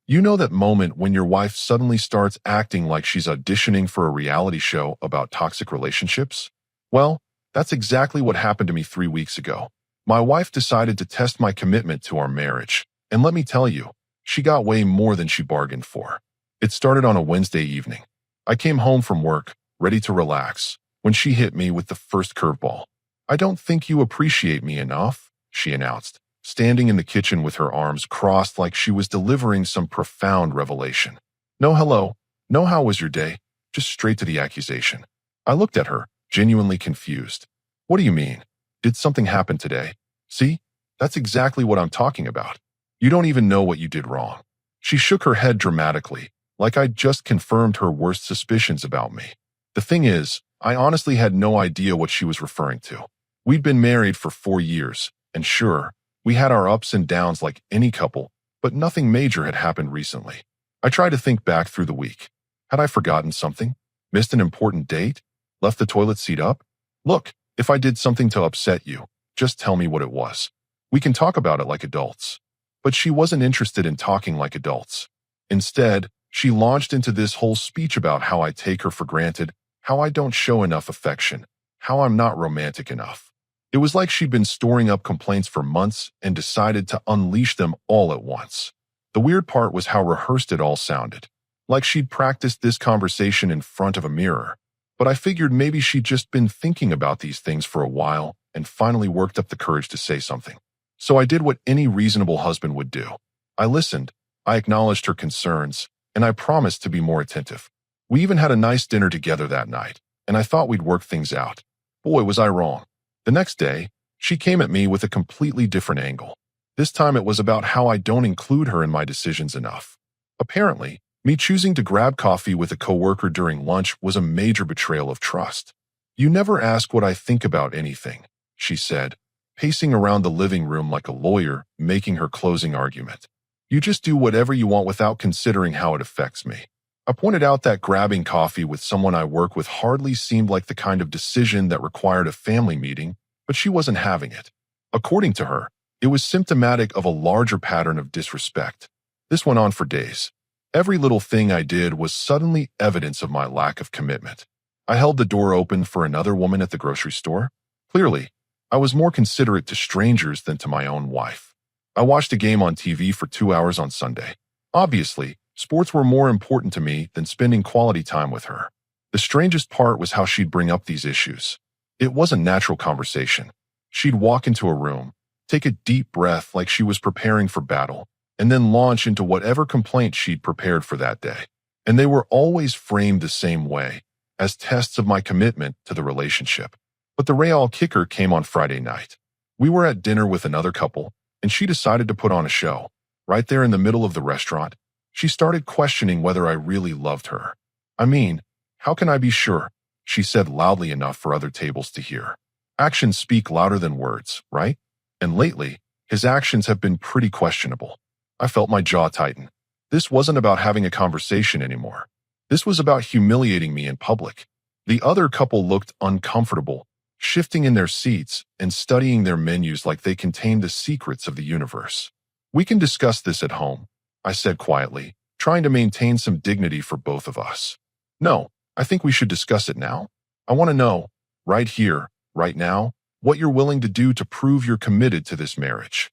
You know that moment when your wife suddenly starts acting like she's auditioning for a reality show about toxic relationships? Well, that's exactly what happened to me 3 weeks ago. My wife decided to test my commitment to our marriage, and let me tell you, she got way more than she bargained for. It started on a Wednesday evening. I came home from work, ready to relax, when she hit me with the first curveball. "I don't think you appreciate me enough," she announced, standing in the kitchen with her arms crossed like she was delivering some profound revelation. No hello, no how was your day, just straight to the accusation. I looked at her, genuinely confused. "What do you mean? Did something happen today? See? That's exactly what I'm talking about. You don't even know what you did wrong." She shook her head dramatically, like I'd just confirmed her worst suspicions about me. The thing is, I honestly had no idea what she was referring to. We'd been married for 4 years, and sure, we had our ups and downs like any couple, but nothing major had happened recently. I tried to think back through the week. Had I forgotten something? Missed an important date? Left the toilet seat up? "Look, if I did something to upset you, just tell me what it was. We can talk about it like adults." But she wasn't interested in talking like adults. Instead, she launched into this whole speech about how I take her for granted, how I don't show enough affection, how I'm not romantic enough. It was like she'd been storing up complaints for months and decided to unleash them all at once. The weird part was how rehearsed it all sounded, like she'd practiced this conversation in front of a mirror. But I figured maybe she'd just been thinking about these things for a while and finally worked up the courage to say something. So I did what any reasonable husband would do. I listened, I acknowledged her concerns, and I promised to be more attentive. We even had a nice dinner together that night, and I thought we'd work things out. Boy, was I wrong. The next day, she came at me with a completely different angle. This time it was about how I don't include her in my decisions enough. Apparently, me choosing to grab coffee with a coworker during lunch was a major betrayal of trust. "You never ask what I think about anything," she said, pacing around the living room like a lawyer making her closing argument. "You just do whatever you want without considering how it affects me." I pointed out that grabbing coffee with someone I work with hardly seemed like the kind of decision that required a family meeting, but she wasn't having it. According to her, it was symptomatic of a larger pattern of disrespect. This went on for days. Every little thing I did was suddenly evidence of my lack of commitment. I held the door open for another woman at the grocery store. Clearly, I was more considerate to strangers than to my own wife. I watched a game on TV for 2 hours on Sunday. Obviously, sports were more important to me than spending quality time with her. The strangest part was how she'd bring up these issues. It wasn't natural conversation. She'd walk into a room, take a deep breath like she was preparing for battle, and then launch into whatever complaint she'd prepared for that day. And they were always framed the same way, as tests of my commitment to the relationship. But the real kicker came on Friday night. We were at dinner with another couple, and she decided to put on a show. Right there in the middle of the restaurant, she started questioning whether I really loved her. "I mean, how can I be sure?" she said loudly enough for other tables to hear. Actions speak louder than words, right? And lately, his actions have been pretty questionable. I felt my jaw tighten. This wasn't about having a conversation anymore. This was about humiliating me in public. The other couple looked uncomfortable, shifting in their seats and studying their menus like they contained the secrets of the universe. "We can discuss this at home," I said quietly, trying to maintain some dignity for both of us. "No, I think we should discuss it now. I want to know, right here, right now, what you're willing to do to prove you're committed to this marriage."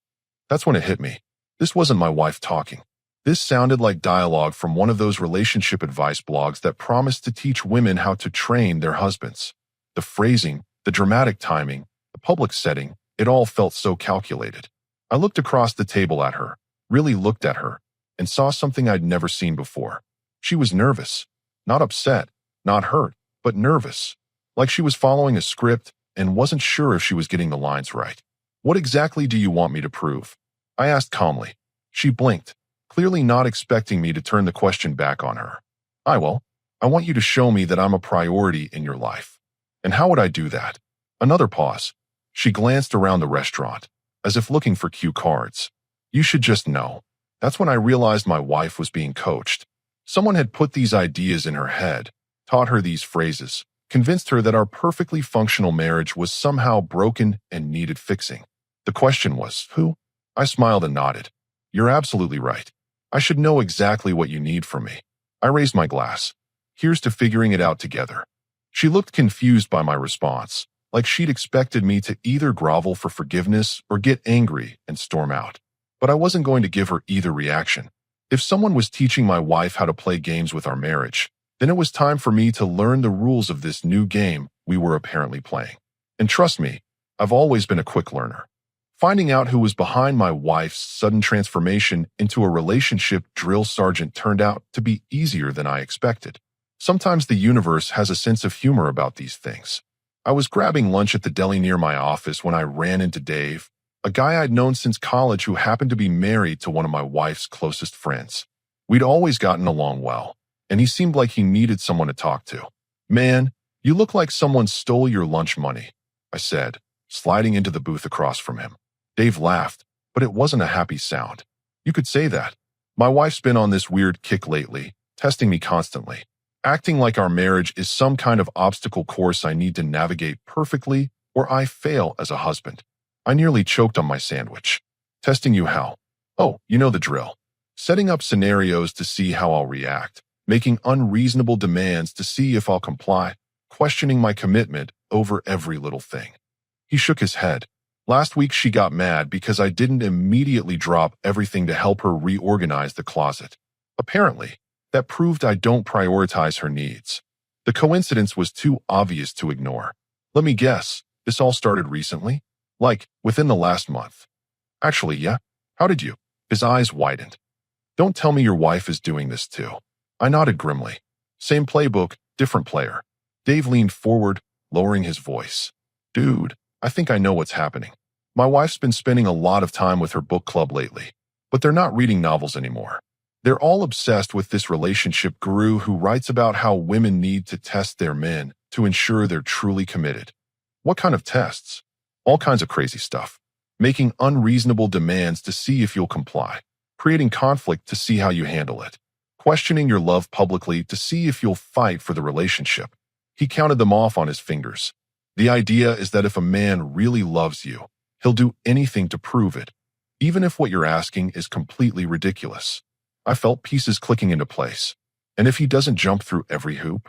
That's when it hit me. This wasn't my wife talking. This sounded like dialogue from one of those relationship advice blogs that promised to teach women how to train their husbands. The phrasing, the dramatic timing, the public setting, it all felt so calculated. I looked across the table at her, really looked at her, and saw something I'd never seen before. She was nervous. Not upset, not hurt, but nervous. Like she was following a script and wasn't sure if she was getting the lines right. "What exactly do you want me to prove?" I asked calmly. She blinked, clearly not expecting me to turn the question back on her. I want you to show me that I'm a priority in your life." "And how would I do that?" Another pause. She glanced around the restaurant, as if looking for cue cards. "You should just know." That's when I realized my wife was being coached. Someone had put these ideas in her head, taught her these phrases, convinced her that our perfectly functional marriage was somehow broken and needed fixing. The question was, who? I smiled and nodded. "You're absolutely right. I should know exactly what you need from me. I raised my glass. Here's to figuring it out together. She looked confused by my response, like she'd expected me to either grovel for forgiveness or get angry and storm out. But I wasn't going to give her either reaction. If someone was teaching my wife how to play games with our marriage, then it was time for me to learn the rules of this new game we were apparently playing. And trust me, I've always been a quick learner. Finding out who was behind my wife's sudden transformation into a relationship drill sergeant turned out to be easier than I expected. Sometimes the universe has a sense of humor about these things. I was grabbing lunch at the deli near my office when I ran into Dave, a guy I'd known since college who happened to be married to one of my wife's closest friends. We'd always gotten along well, and he seemed like he needed someone to talk to. "Man, you look like someone stole your lunch money," I said, sliding into the booth across from him. Dave laughed, but it wasn't a happy sound. "You could say that. My wife's been on this weird kick lately, testing me constantly, acting like our marriage is some kind of obstacle course I need to navigate perfectly or I fail as a husband." I nearly choked on my sandwich. "Testing you how?" "Oh, you know the drill. Setting up scenarios to see how I'll react, making unreasonable demands to see if I'll comply, questioning my commitment over every little thing." He shook his head. "Last week she got mad because I didn't immediately drop everything to help her reorganize the closet. Apparently, that proved I don't prioritize her needs. The coincidence was too obvious to ignore. Let me guess, this all started recently? Like, within the last month?" "Actually, yeah. How did you?" His eyes widened. "Don't tell me your wife is doing this too." I nodded grimly. "Same playbook, different player." Dave leaned forward, lowering his voice. "Dude, I think I know what's happening. My wife's been spending a lot of time with her book club lately, but they're not reading novels anymore. They're all obsessed with this relationship guru who writes about how women need to test their men to ensure they're truly committed." "What kind of tests?" "All kinds of crazy stuff. Making unreasonable demands to see if you'll comply, creating conflict to see how you handle it, questioning your love publicly to see if you'll fight for the relationship." He counted them off on his fingers. "The idea is that if a man really loves you, he'll do anything to prove it, even if what you're asking is completely ridiculous." I felt pieces clicking into place. "And if he doesn't jump through every hoop?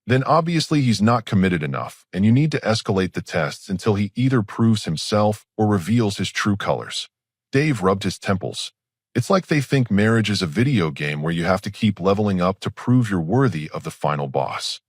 Then obviously he's not committed enough, and you need to escalate the tests until he either proves himself or reveals his true colors." Dave rubbed his temples. "It's like they think marriage is a video game where you have to keep leveling up to prove you're worthy of the final boss."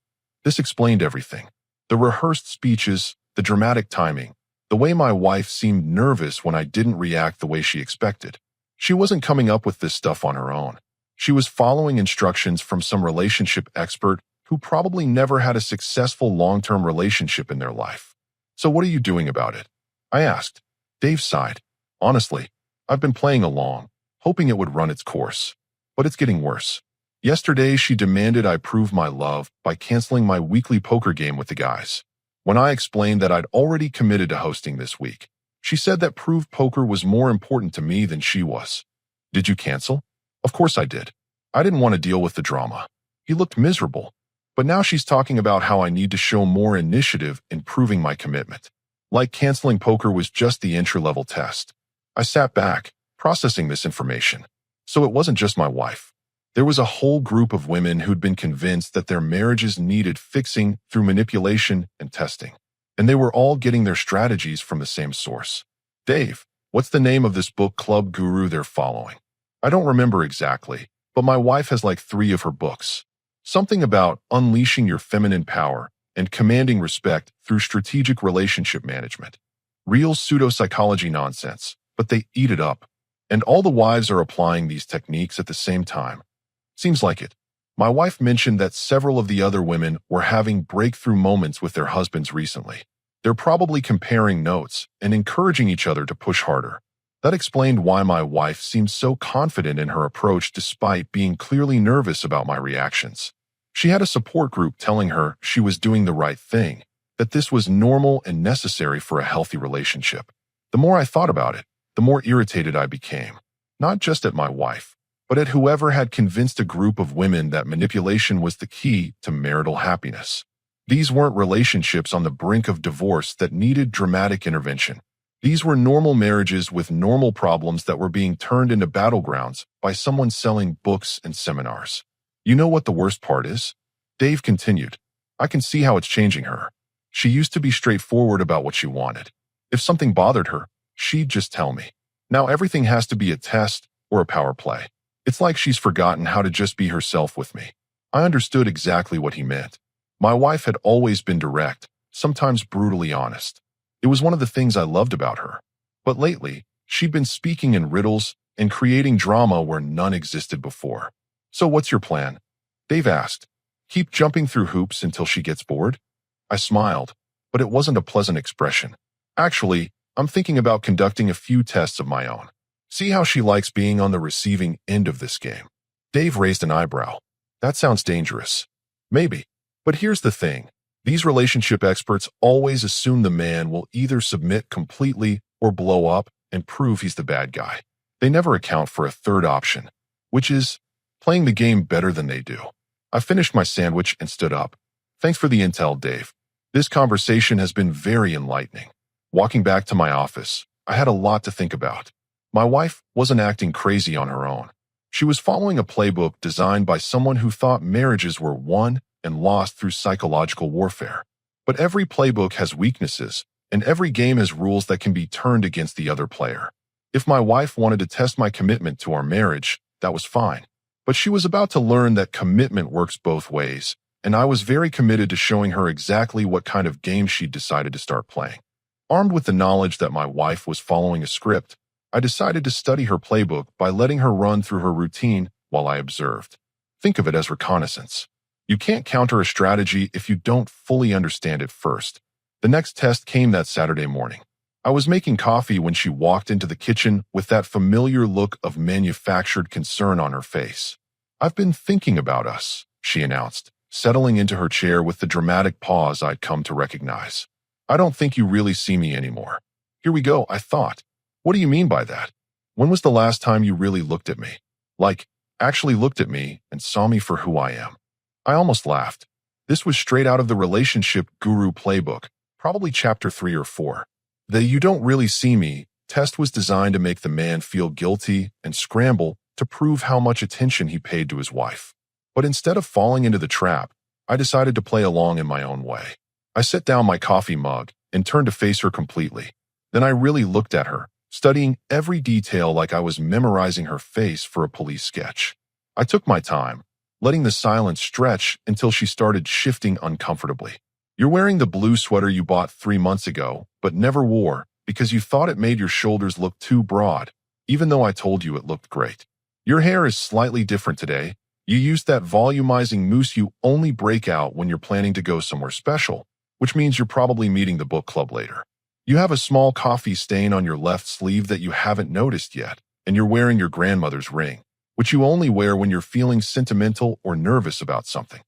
This explained everything. The rehearsed speeches, the dramatic timing, the way my wife seemed nervous when I didn't react the way she expected. She wasn't coming up with this stuff on her own. She was following instructions from some relationship expert who probably never had a successful long-term relationship in their life. "So what are you doing about it?" I asked. Dave sighed. "Honestly, I've been playing along, hoping it would run its course. But it's getting worse. Yesterday, she demanded I prove my love by canceling my weekly poker game with the guys. When I explained that I'd already committed to hosting this week, she said that proved poker was more important to me than she was. "Did you cancel?" "Of course I did. I didn't want to deal with the drama." He looked miserable. "But now she's talking about how I need to show more initiative in proving my commitment. Like canceling poker was just the entry-level test." I sat back, processing this information. So it wasn't just my wife. There was a whole group of women who'd been convinced that their marriages needed fixing through manipulation and testing. And they were all getting their strategies from the same source. "Dave, what's the name of this book club guru they're following?" "I don't remember exactly, but my wife has like 3 of her books. Something about unleashing your feminine power and commanding respect through strategic relationship management. Real pseudo-psychology nonsense, but they eat it up. And all the wives are applying these techniques at the same time. Seems like it." My wife mentioned that several of the other women were having breakthrough moments with their husbands recently. They're probably comparing notes and encouraging each other to push harder. That explained why my wife seemed so confident in her approach despite being clearly nervous about my reactions. She had a support group telling her she was doing the right thing, that this was normal and necessary for a healthy relationship. The more I thought about it, the more irritated I became, not just at my wife, but at whoever had convinced a group of women that manipulation was the key to marital happiness. These weren't relationships on the brink of divorce that needed dramatic intervention. These were normal marriages with normal problems that were being turned into battlegrounds by someone selling books and seminars. You know what the worst part is? Dave continued. I can see how it's changing her. She used to be straightforward about what she wanted. If something bothered her, she'd just tell me. Now everything has to be a test or a power play. It's like she's forgotten how to just be herself with me. I understood exactly what he meant. My wife had always been direct, sometimes brutally honest. It was one of the things I loved about her. But lately, she'd been speaking in riddles and creating drama where none existed before. So what's your plan? Dave asked. Keep jumping through hoops until she gets bored? I smiled, but it wasn't a pleasant expression. Actually, I'm thinking about conducting a few tests of my own. See how she likes being on the receiving end of this game. Dave raised an eyebrow. That sounds dangerous. Maybe. But here's the thing. These relationship experts always assume the man will either submit completely or blow up and prove he's the bad guy. They never account for a third option, which is playing the game better than they do. I finished my sandwich and stood up. Thanks for the intel, Dave. This conversation has been very enlightening. Walking back to my office, I had a lot to think about. My wife wasn't acting crazy on her own. She was following a playbook designed by someone who thought marriages were won and lost through psychological warfare. But every playbook has weaknesses, and every game has rules that can be turned against the other player. If my wife wanted to test my commitment to our marriage, that was fine. But she was about to learn that commitment works both ways, and I was very committed to showing her exactly what kind of game she'd decided to start playing. Armed with the knowledge that my wife was following a script, I decided to study her playbook by letting her run through her routine while I observed. Think of it as reconnaissance. You can't counter a strategy if you don't fully understand it first. The next test came that Saturday morning. I was making coffee when she walked into the kitchen with that familiar look of manufactured concern on her face. I've been thinking about us, she announced, settling into her chair with the dramatic pause I'd come to recognize. I don't think you really see me anymore. Here we go, I thought. What do you mean by that? When was the last time you really looked at me? Like, actually looked at me and saw me for who I am? I almost laughed. This was straight out of the Relationship Guru playbook, probably chapter 3 or 4. The "you don't really see me" test was designed to make the man feel guilty and scramble to prove how much attention he paid to his wife. But instead of falling into the trap, I decided to play along in my own way. I set down my coffee mug and turned to face her completely. Then I really looked at her, studying every detail like I was memorizing her face for a police sketch. I took my time, letting the silence stretch until she started shifting uncomfortably. You're wearing the blue sweater you bought 3 months ago, but never wore because you thought it made your shoulders look too broad, even though I told you it looked great. Your hair is slightly different today. You used that volumizing mousse you only break out when you're planning to go somewhere special, which means you're probably meeting the book club later. You have a small coffee stain on your left sleeve that you haven't noticed yet, and you're wearing your grandmother's ring, which you only wear when you're feeling sentimental or nervous about something.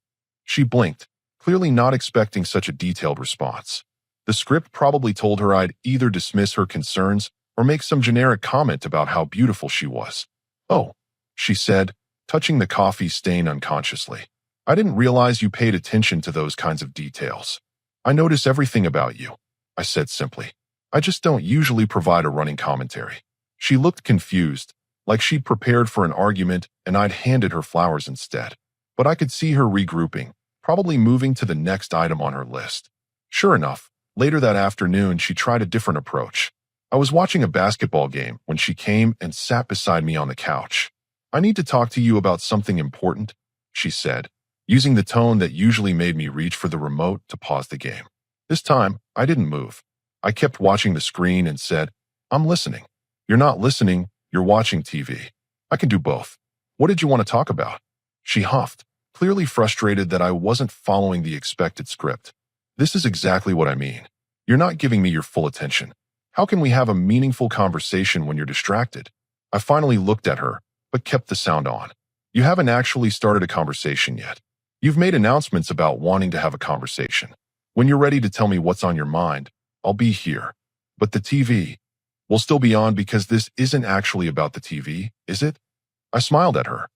She blinked, clearly not expecting such a detailed response. The script probably told her I'd either dismiss her concerns or make some generic comment about how beautiful she was. Oh, she said, touching the coffee stain unconsciously. I didn't realize you paid attention to those kinds of details. I notice everything about you, I said simply. I just don't usually provide a running commentary. She looked confused, like she'd prepared for an argument and I'd handed her flowers instead. But I could see her regrouping, probably moving to the next item on her list. Sure enough, later that afternoon she tried a different approach. I was watching a basketball game when she came and sat beside me on the couch. I need to talk to you about something important, she said, using the tone that usually made me reach for the remote to pause the game. This time, I didn't move. I kept watching the screen and said, I'm listening. You're not listening, you're watching TV. I can do both. What did you want to talk about? She huffed, clearly frustrated that I wasn't following the expected script. This is exactly what I mean. You're not giving me your full attention. How can we have a meaningful conversation when you're distracted? I finally looked at her, but kept the sound on. You haven't actually started a conversation yet. You've made announcements about wanting to have a conversation. When you're ready to tell me what's on your mind, I'll be here. But the TV will still be on because this isn't actually about the TV, is it? I smiled at her.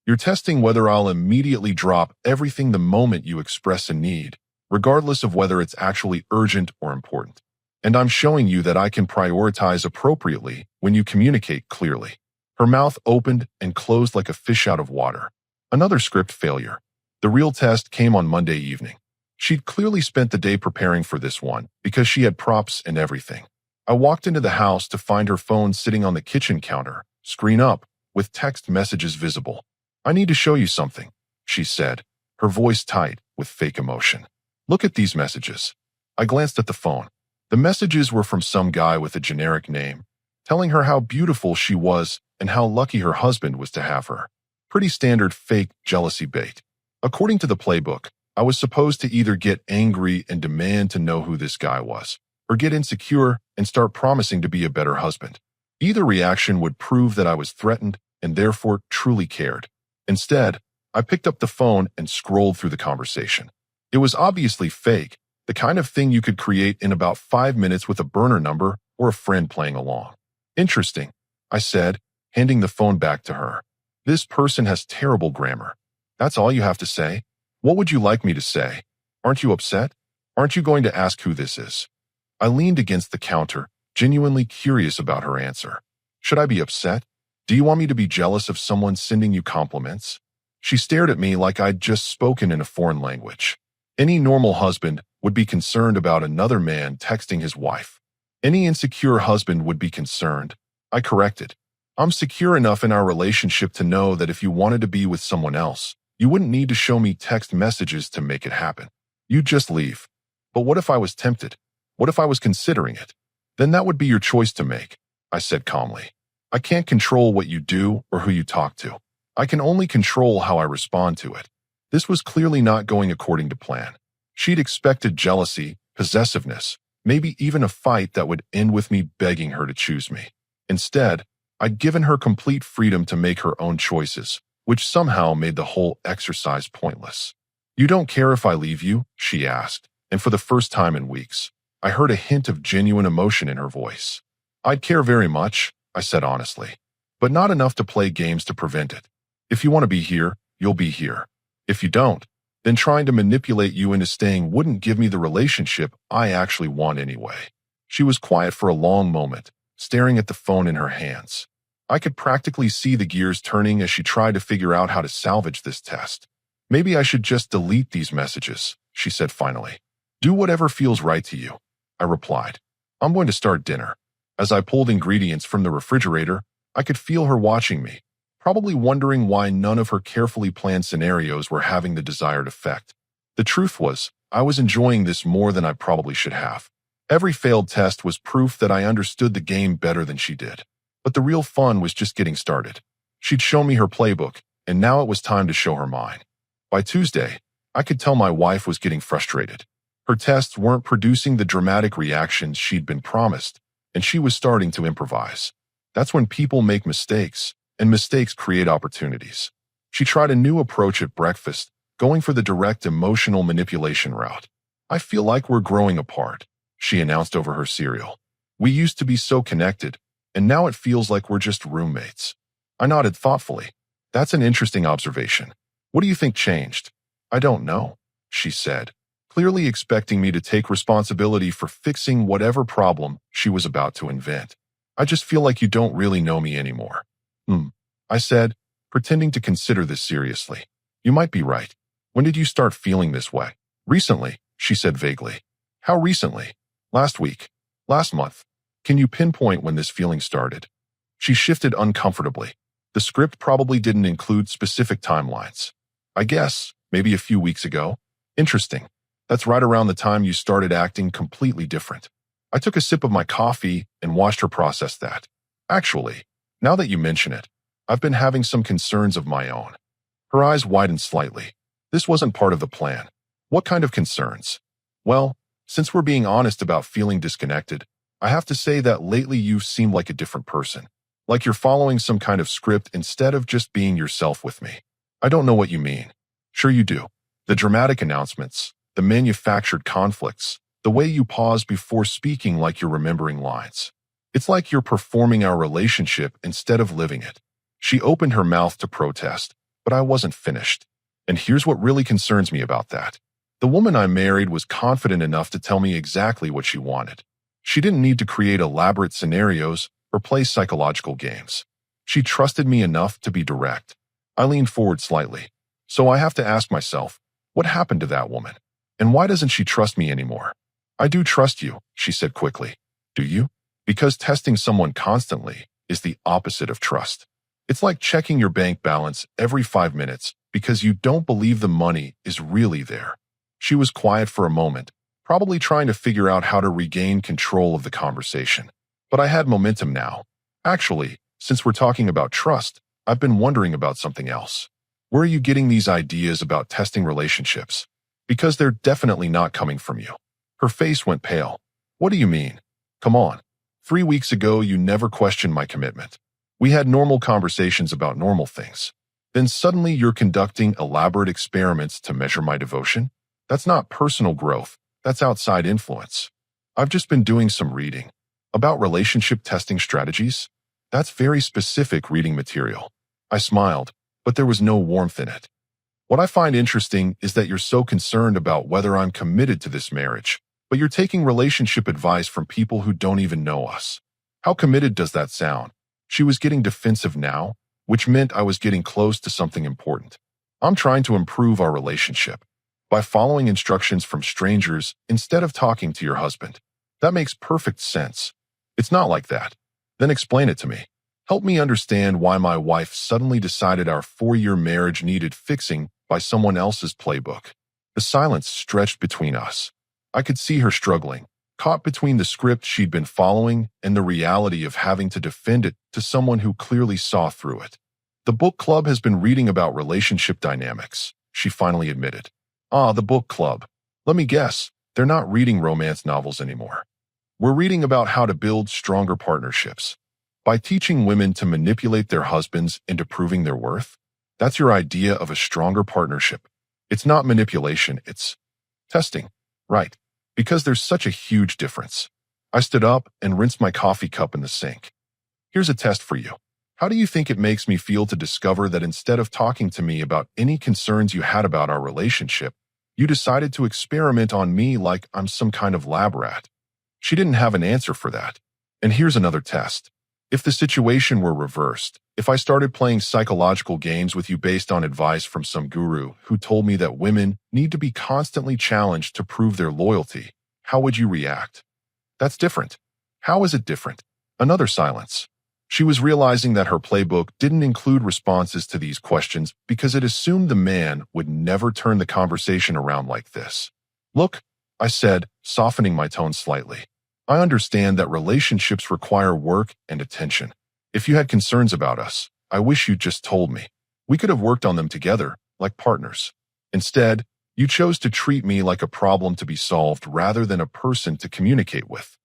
You're testing whether I'll immediately drop everything the moment you express a need, regardless of whether it's actually urgent or important. And I'm showing you that I can prioritize appropriately when you communicate clearly. Her mouth opened and closed like a fish out of water. Another script failure. The real test came on Monday evening. She'd clearly spent the day preparing for this one because she had props and everything. I walked into the house to find her phone sitting on the kitchen counter, screen up, with text messages visible. "I need to show you something," she said, her voice tight with fake emotion. "Look at these messages." I glanced at the phone. The messages were from some guy with a generic name, telling her how beautiful she was and how lucky her husband was to have her. Pretty standard fake jealousy bait. According to the playbook, I was supposed to either get angry and demand to know who this guy was, or get insecure and start promising to be a better husband. Either reaction would prove that I was threatened and therefore truly cared. Instead, I picked up the phone and scrolled through the conversation. It was obviously fake, the kind of thing you could create in about 5 minutes with a burner number or a friend playing along. "Interesting," I said, handing the phone back to her. "This person has terrible grammar. That's all you have to say? What would you like me to say? Aren't you upset? Aren't you going to ask who this is?" I leaned against the counter, genuinely curious about her answer. "Should I be upset? Do you want me to be jealous of someone sending you compliments?" She stared at me like I'd just spoken in a foreign language. Any normal husband would be concerned about another man texting his wife. Any insecure husband would be concerned. I corrected. "I'm secure enough in our relationship to know that if you wanted to be with someone else, you wouldn't need to show me text messages to make it happen. You'd just leave." "But what if I was tempted? What if I was considering it?" "Then that would be your choice to make," I said calmly. "I can't control what you do or who you talk to. I can only control how I respond to it." This was clearly not going according to plan. She'd expected jealousy, possessiveness, maybe even a fight that would end with me begging her to choose me. Instead, I'd given her complete freedom to make her own choices, which somehow made the whole exercise pointless. "You don't care if I leave you?" she asked, and for the first time in weeks, I heard a hint of genuine emotion in her voice. "I'd care very much," I said honestly, "but not enough to play games to prevent it. If you want to be here, you'll be here. If you don't, then trying to manipulate you into staying wouldn't give me the relationship I actually want anyway." She was quiet for a long moment, staring at the phone in her hands. I could practically see the gears turning as she tried to figure out how to salvage this test. "Maybe I should just delete these messages," she said finally. "Do whatever feels right to you," I replied. "I'm going to start dinner." As I pulled ingredients from the refrigerator, I could feel her watching me, probably wondering why none of her carefully planned scenarios were having the desired effect. The truth was, I was enjoying this more than I probably should have. Every failed test was proof that I understood the game better than she did. But the real fun was just getting started. She'd shown me her playbook, and now it was time to show her mine. By Tuesday, I could tell my wife was getting frustrated. Her tests weren't producing the dramatic reactions she'd been promised, and she was starting to improvise. That's when people make mistakes, and mistakes create opportunities. She tried a new approach at breakfast, going for the direct emotional manipulation route. "I feel like we're growing apart," she announced over her cereal. "We used to be so connected, and now it feels like we're just roommates." I nodded thoughtfully. "That's an interesting observation. What do you think changed?" "I don't know," she said, clearly expecting me to take responsibility for fixing whatever problem she was about to invent. "I just feel like you don't really know me anymore." I said, pretending to consider this seriously. "You might be right. When did you start feeling this way?" "Recently," she said vaguely. "How recently?" "Last week. Last month. Can you pinpoint when this feeling started?" She shifted uncomfortably. The script probably didn't include specific timelines. "I guess, maybe a few weeks ago." "Interesting. That's right around the time you started acting completely different." I took a sip of my coffee and watched her process that. "Actually, now that you mention it, I've been having some concerns of my own." Her eyes widened slightly. "This wasn't part of the plan." "What kind of concerns?" "Well, since we're being honest about feeling disconnected, I have to say that lately you've seemed like a different person. Like you're following some kind of script instead of just being yourself with me." "I don't know what you mean." "Sure you do. The dramatic announcements, the manufactured conflicts, the way you pause before speaking like you're remembering lines. It's like you're performing our relationship instead of living it." She opened her mouth to protest, but I wasn't finished. "And here's what really concerns me about that. The woman I married was confident enough to tell me exactly what she wanted. She didn't need to create elaborate scenarios or play psychological games. She trusted me enough to be direct. I leaned forward slightly. So I have to ask myself, what happened to that woman? And why doesn't she trust me anymore? I do trust you, she said quickly. Do you? Because testing someone constantly is the opposite of trust. It's like checking your bank balance every 5 minutes because you don't believe the money is really there. She was quiet for a moment, probably trying to figure out how to regain control of the conversation. But I had momentum now. Actually, since we're talking about trust, I've been wondering about something else. Where are you getting these ideas about testing relationships? Because they're definitely not coming from you. Her face went pale. What do you mean? Come on. 3 weeks ago, you never questioned my commitment. We had normal conversations about normal things. Then suddenly you're conducting elaborate experiments to measure my devotion? That's not personal growth. That's outside influence. I've just been doing some reading. About relationship testing strategies? That's very specific reading material. I smiled, but there was no warmth in it. What I find interesting is that you're so concerned about whether I'm committed to this marriage, but you're taking relationship advice from people who don't even know us. How committed does that sound? She was getting defensive now, which meant I was getting close to something important. I'm trying to improve our relationship by following instructions from strangers instead of talking to your husband. That makes perfect sense. It's not like that. Then explain it to me. Help me understand why my wife suddenly decided our 4-year marriage needed fixing by someone else's playbook. The silence stretched between us. I could see her struggling, caught between the script she'd been following and the reality of having to defend it to someone who clearly saw through it. The book club has been reading about relationship dynamics, she finally admitted. Ah, the book club. Let me guess, they're not reading romance novels anymore. We're reading about how to build stronger partnerships. By teaching women to manipulate their husbands into proving their worth? That's your idea of a stronger partnership. It's not manipulation, it's testing. Right. Because there's such a huge difference. I stood up and rinsed my coffee cup in the sink. Here's a test for you. How do you think it makes me feel to discover that instead of talking to me about any concerns you had about our relationship, you decided to experiment on me like I'm some kind of lab rat? She didn't have an answer for that. And here's another test. If the situation were reversed, if I started playing psychological games with you based on advice from some guru who told me that women need to be constantly challenged to prove their loyalty, how would you react? That's different. How is it different? Another silence. She was realizing that her playbook didn't include responses to these questions because it assumed the man would never turn the conversation around like this. Look, I said, softening my tone slightly. I understand that relationships require work and attention. If you had concerns about us, I wish you'd just told me. We could have worked on them together, like partners. Instead, you chose to treat me like a problem to be solved rather than a person to communicate with.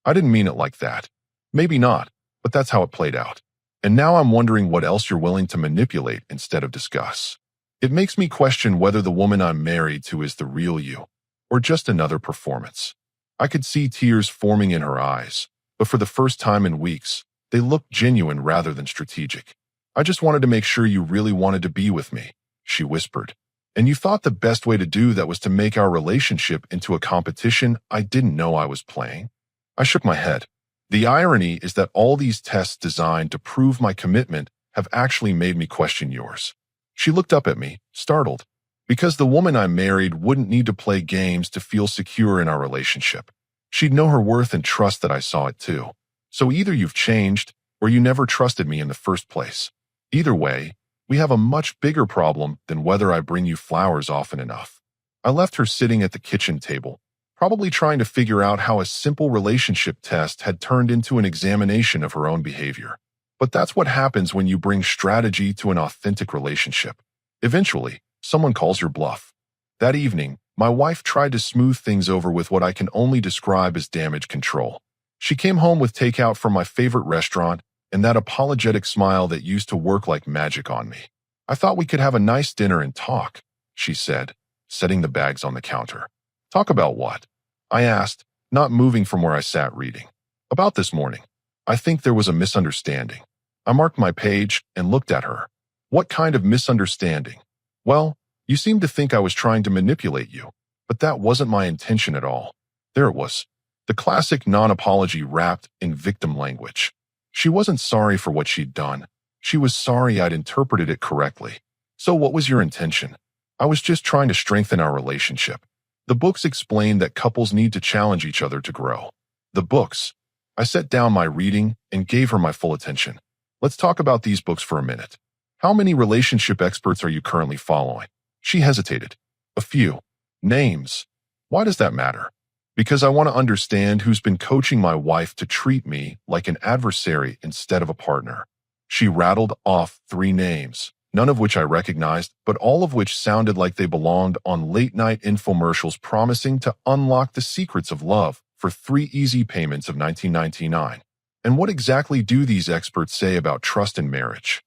I didn't mean it like that. Maybe not, but that's how it played out. And now I'm wondering what else you're willing to manipulate instead of discuss. It makes me question whether the woman I'm married to is the real you, or just another performance. I could see tears forming in her eyes, but for the first time in weeks, they looked genuine rather than strategic. I just wanted to make sure you really wanted to be with me, she whispered. And you thought the best way to do that was to make our relationship into a competition I didn't know I was playing? I shook my head. The irony is that all these tests designed to prove my commitment have actually made me question yours. She looked up at me, startled. Because the woman I married wouldn't need to play games to feel secure in our relationship. She'd know her worth and trust that I saw it too. So either you've changed, or you never trusted me in the first place. Either way, we have a much bigger problem than whether I bring you flowers often enough. I left her sitting at the kitchen table, probably trying to figure out how a simple relationship test had turned into an examination of her own behavior. But that's what happens when you bring strategy to an authentic relationship. Eventually, someone calls your bluff. That evening, my wife tried to smooth things over with what I can only describe as damage control. She came home with takeout from my favorite restaurant and that apologetic smile that used to work like magic on me. I thought we could have a nice dinner and talk, she said, setting the bags on the counter. Talk about what? I asked, not moving from where I sat reading. About this morning. I think there was a misunderstanding. I marked my page and looked at her. What kind of misunderstanding? Well, you seemed to think I was trying to manipulate you, but that wasn't my intention at all. There it was. The classic non-apology wrapped in victim language. She wasn't sorry for what she'd done. She was sorry I'd interpreted it correctly. So what was your intention? I was just trying to strengthen our relationship. The books explain that couples need to challenge each other to grow. The books. I set down my reading and gave her my full attention. Let's talk about these books for a minute. How many relationship experts are you currently following? She hesitated. A few. Names. Why does that matter? Because I want to understand who's been coaching my wife to treat me like an adversary instead of a partner. She rattled off 3 names, none of which I recognized, but all of which sounded like they belonged on late-night infomercials promising to unlock the secrets of love for 3 easy payments of $19.99. And what exactly do these experts say about trust in marriage?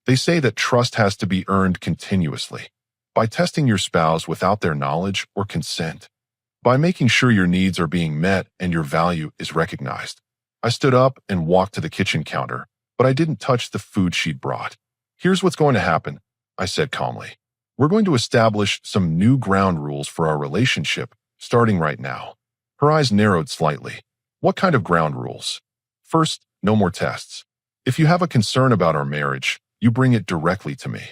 They say that trust has to be earned continuously, by testing your spouse without their knowledge or consent, by making sure your needs are being met and your value is recognized. I stood up and walked to the kitchen counter, but I didn't touch the food she'd brought. Here's what's going to happen, I said calmly. We're going to establish some new ground rules for our relationship, starting right now. Her eyes narrowed slightly. What kind of ground rules? First, no more tests. If you have a concern about our marriage, you bring it directly to me.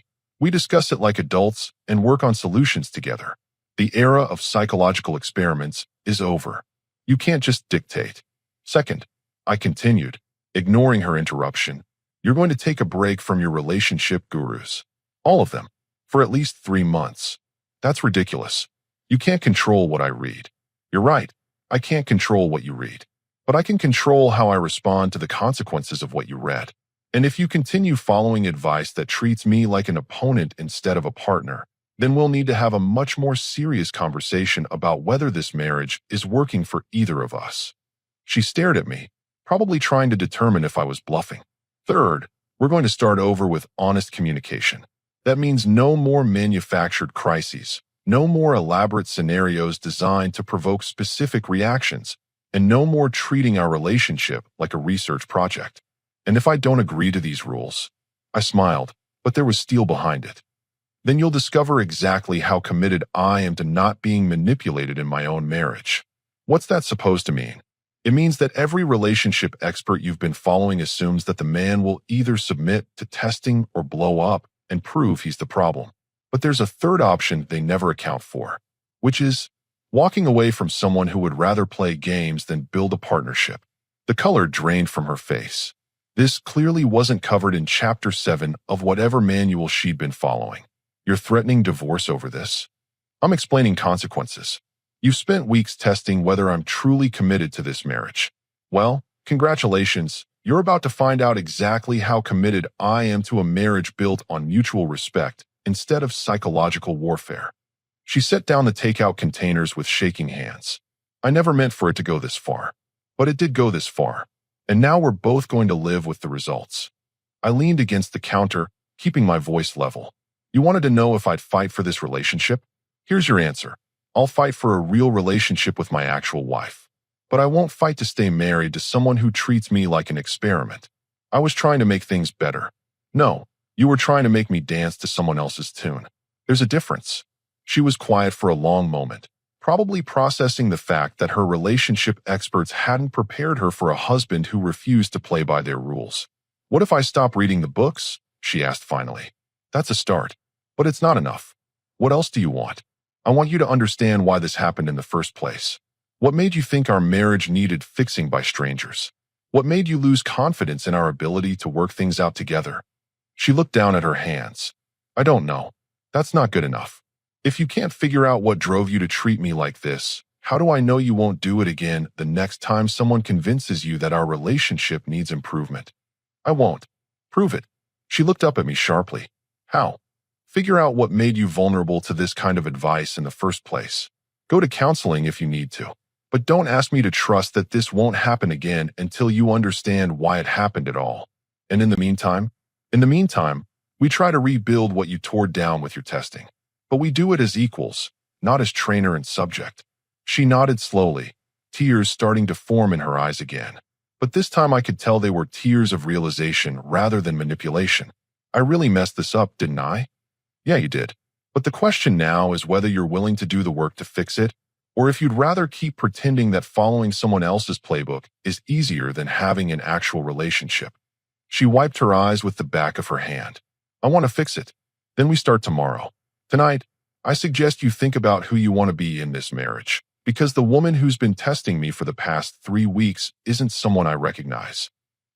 We discuss it like adults and work on solutions together. The era of psychological experiments is over. You can't just dictate. Second, I continued, ignoring her interruption, you're going to take a break from your relationship gurus. All of them. For at least 3 months. That's ridiculous. You can't control what I read. You're right. I can't control what you read. But I can control how I respond to the consequences of what you read. And if you continue following advice that treats me like an opponent instead of a partner, then we'll need to have a much more serious conversation about whether this marriage is working for either of us. She stared at me, probably trying to determine if I was bluffing. Third, we're going to start over with honest communication. That means no more manufactured crises, no more elaborate scenarios designed to provoke specific reactions, and no more treating our relationship like a research project. And if I don't agree to these rules, I smiled, but there was steel behind it. Then you'll discover exactly how committed I am to not being manipulated in my own marriage. What's that supposed to mean? It means that every relationship expert you've been following assumes that the man will either submit to testing or blow up and prove he's the problem. But there's a third option they never account for, which is walking away from someone who would rather play games than build a partnership. The color drained from her face. This clearly wasn't covered in Chapter 7 of whatever manual she'd been following. You're threatening divorce over this? I'm explaining consequences. You've spent weeks testing whether I'm truly committed to this marriage. Well, congratulations. You're about to find out exactly how committed I am to a marriage built on mutual respect instead of psychological warfare. She set down the takeout containers with shaking hands. I never meant for it to go this far, but it did go this far, and now we're both going to live with the results. I leaned against the counter, keeping my voice level. You wanted to know if I'd fight for this relationship? Here's your answer. I'll fight for a real relationship with my actual wife. But I won't fight to stay married to someone who treats me like an experiment. I was trying to make things better. No, you were trying to make me dance to someone else's tune. There's a difference. She was quiet for a long moment, probably processing the fact that her relationship experts hadn't prepared her for a husband who refused to play by their rules. What if I stop reading the books? She asked finally. That's a start, but it's not enough. What else do you want? I want you to understand why this happened in the first place. What made you think our marriage needed fixing by strangers? What made you lose confidence in our ability to work things out together? She looked down at her hands. I don't know. That's not good enough. If you can't figure out what drove you to treat me like this, how do I know you won't do it again the next time someone convinces you that our relationship needs improvement? I won't. Prove it. She looked up at me sharply. How? Figure out what made you vulnerable to this kind of advice in the first place. Go to counseling if you need to. But don't ask me to trust that this won't happen again until you understand why it happened at all. And in the meantime, we try to rebuild what you tore down with your testing. But we do it as equals, not as trainer and subject. She nodded slowly, tears starting to form in her eyes again. But this time I could tell they were tears of realization rather than manipulation. I really messed this up, didn't I? Yeah, you did. But the question now is whether you're willing to do the work to fix it. or if you'd rather keep pretending that following someone else's playbook is easier than having an actual relationship. She wiped her eyes with the back of her hand. I want to fix it. Then we start tomorrow. Tonight, I suggest you think about who you want to be in this marriage, because the woman who's been testing me for the past 3 weeks isn't someone I recognize.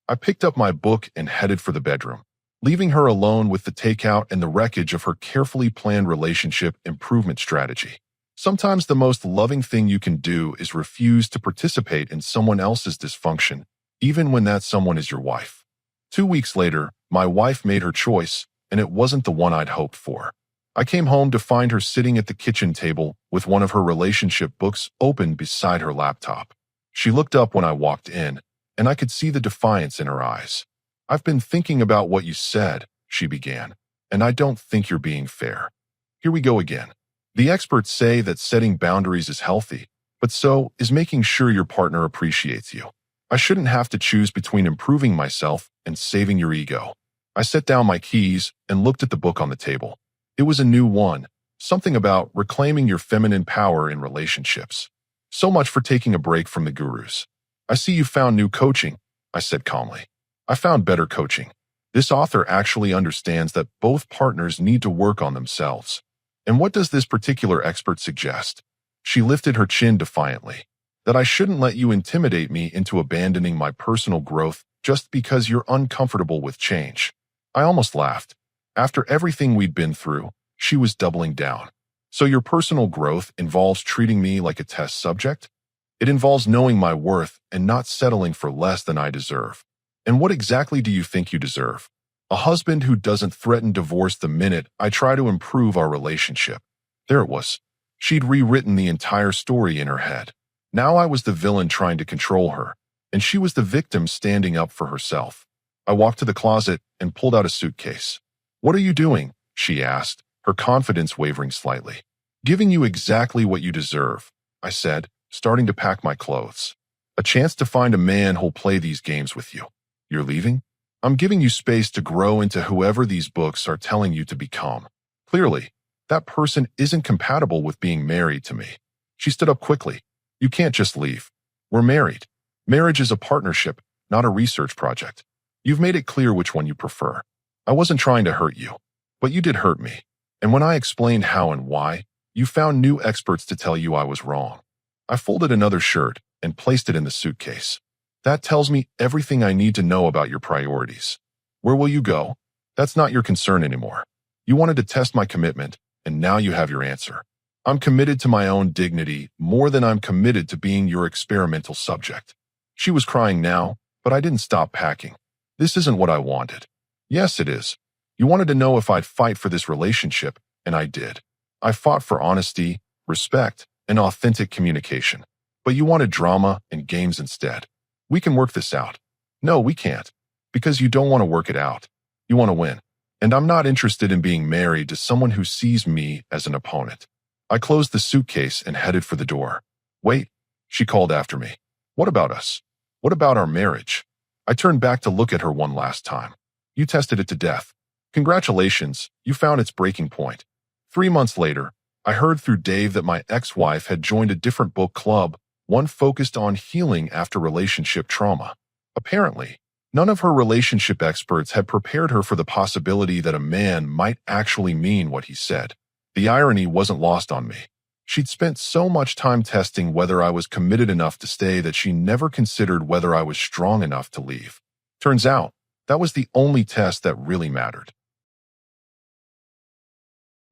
I picked up my book and headed for the bedroom, leaving her alone with the takeout and the wreckage of her carefully planned relationship improvement strategy. Sometimes the most loving thing you can do is refuse to participate in someone else's dysfunction, even when that someone is your wife. 2 weeks later, my wife made her choice, and it wasn't the one I'd hoped for. I came home to find her sitting at the kitchen table with one of her relationship books open beside her laptop. She looked up when I walked in, and I could see the defiance in her eyes. "I've been thinking about what you said," she began, "and I don't think you're being fair." Here we go again. The experts say that setting boundaries is healthy, but so is making sure your partner appreciates you. I shouldn't have to choose between improving myself and saving your ego. I set down my keys and looked at the book on the table. It was a new one, something about reclaiming your feminine power in relationships. So much for taking a break from the gurus. "I see you found new coaching," I said calmly. "I found better coaching. This author actually understands that both partners need to work on themselves." "And what does this particular expert suggest?" She lifted her chin defiantly. "That I shouldn't let you intimidate me into abandoning my personal growth just because you're uncomfortable with change." I almost laughed. After everything we'd been through, she was doubling down. "So your personal growth involves treating me like a test subject?" "It involves knowing my worth and not settling for less than I deserve." "And what exactly do you think you deserve?" "A husband who doesn't threaten divorce the minute I try to improve our relationship." There it was. She'd rewritten the entire story in her head. Now I was the villain trying to control her, and she was the victim standing up for herself. I walked to the closet and pulled out a suitcase. "What are you doing?" she asked, her confidence wavering slightly. "Giving you exactly what you deserve," I said, starting to pack my clothes. "A chance to find a man who'll play these games with you." "You're leaving?" "I'm giving you space to grow into whoever these books are telling you to become. Clearly, that person isn't compatible with being married to me." She stood up quickly. "You can't just leave. We're married. Marriage is a partnership, not a research project. You've made it clear which one you prefer. I wasn't trying to hurt you, but you did hurt me. And when I explained how and why, you found new experts to tell you I was wrong." I folded another shirt and placed it in the suitcase. "That tells me everything I need to know about your priorities. Where will you go? That's not your concern anymore. You wanted to test my commitment, and now you have your answer. I'm committed to my own dignity more than I'm committed to being your experimental subject." She was crying now, but I didn't stop packing. "This isn't what I wanted." "Yes, it is. You wanted to know if I'd fight for this relationship, and I did. I fought for honesty, respect, and authentic communication. But you wanted drama and games instead. We can work this out." "No, we can't. Because you don't want to work it out. You want to win. And I'm not interested in being married to someone who sees me as an opponent." I closed the suitcase and headed for the door. "Wait," she called after me. "What about us? What about our marriage?" I turned back to look at her one last time. "You tested it to death. Congratulations, you found its breaking point." 3 months later, I heard through Dave that my ex-wife had joined a different book club, one focused on healing after relationship trauma. Apparently, none of her relationship experts had prepared her for the possibility that a man might actually mean what he said. The irony wasn't lost on me. She'd spent so much time testing whether I was committed enough to stay that she never considered whether I was strong enough to leave. Turns out, that was the only test that really mattered.